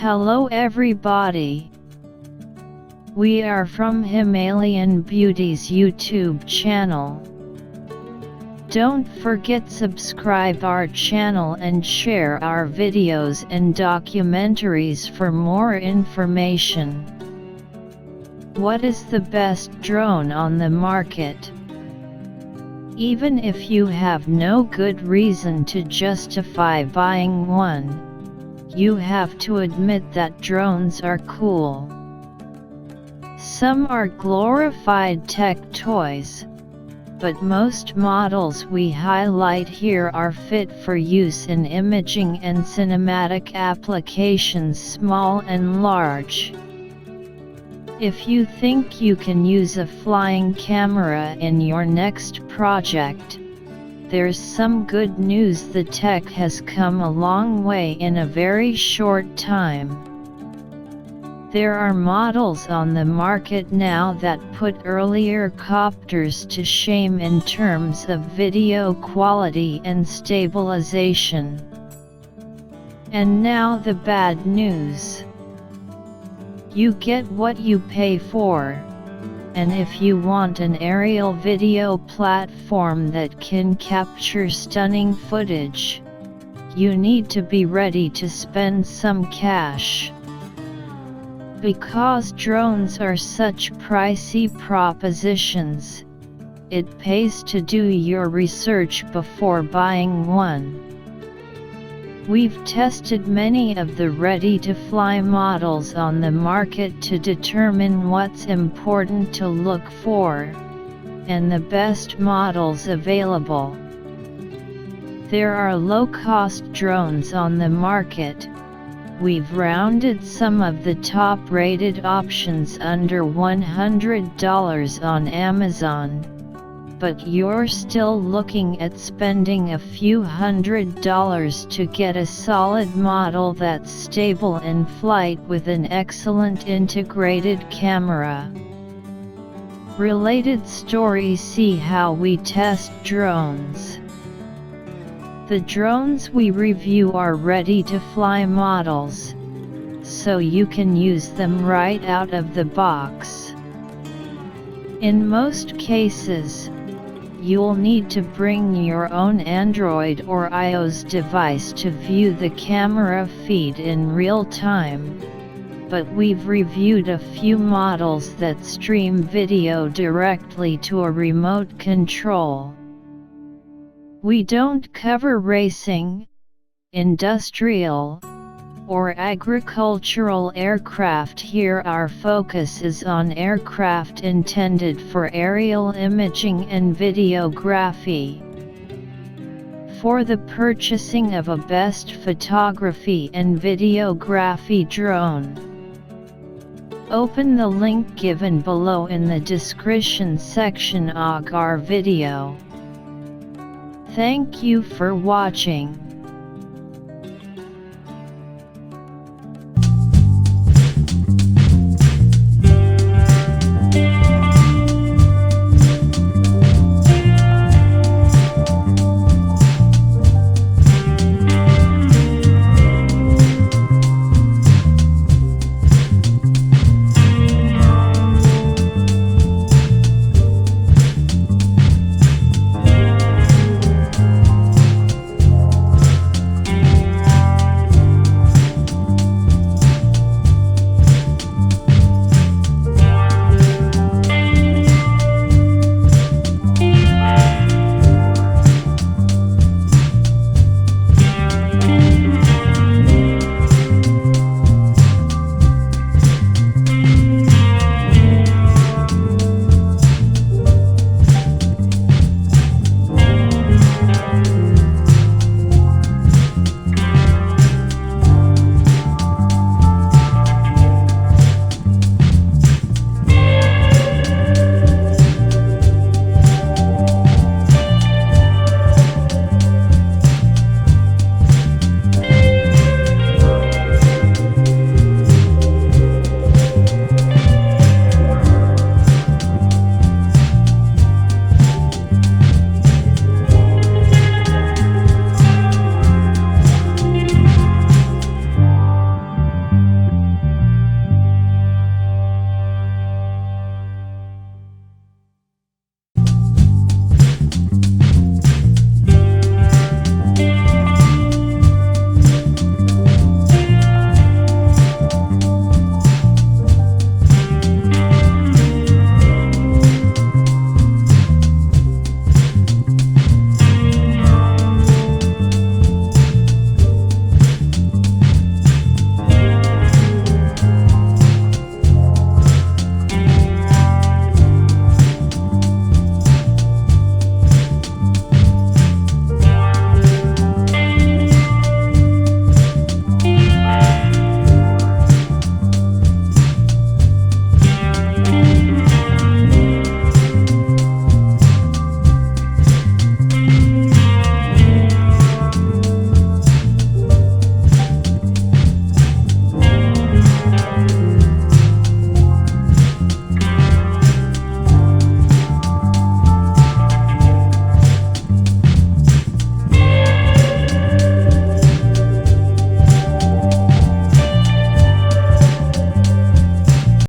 Hello everybody. We are from Himalayan Beauty's YouTube channel. Don't forget subscribe our channel and share our videos and documentaries for more information. What is the best drone on the market? Even if you have no good reason to justify buying one, you have to admit that drones are cool. Some are glorified tech toys, but most models we highlight here are fit for use in imaging and cinematic applications, small and large. If you think you can use a flying camera in your next project, there's some good news. The tech has come a long way in a very short time. There are models on the market now that put earlier copters to shame in terms of video quality and stabilization. And now the bad news. You get what you pay for. And if you want an aerial video platform that can capture stunning footage, you need to be ready to spend some cash. Because drones are such pricey propositions, it pays to do your research before buying one. We've tested many of the ready-to-fly models on the market to determine what's important to look for, and the best models available. There are low-cost drones on the market. We've rounded some of the top-rated options under $100 on Amazon. But you're still looking at spending a few $100s to get a solid model that's stable in flight with an excellent integrated camera. Related story: see how we test drones. The drones we review are ready-to-fly models, so you can use them right out of the box. In most cases, you'll need to bring your own Android or iOS device to view the camera feed in real time, but we've reviewed a few models that stream video directly to a remote control. We don't cover racing, industrial, or agricultural aircraft here. Our focus is on aircraft intended for aerial imaging and videography. For the purchasing of a best photography and videography drone, open the link given below in the description section of our video. Thank you for watching.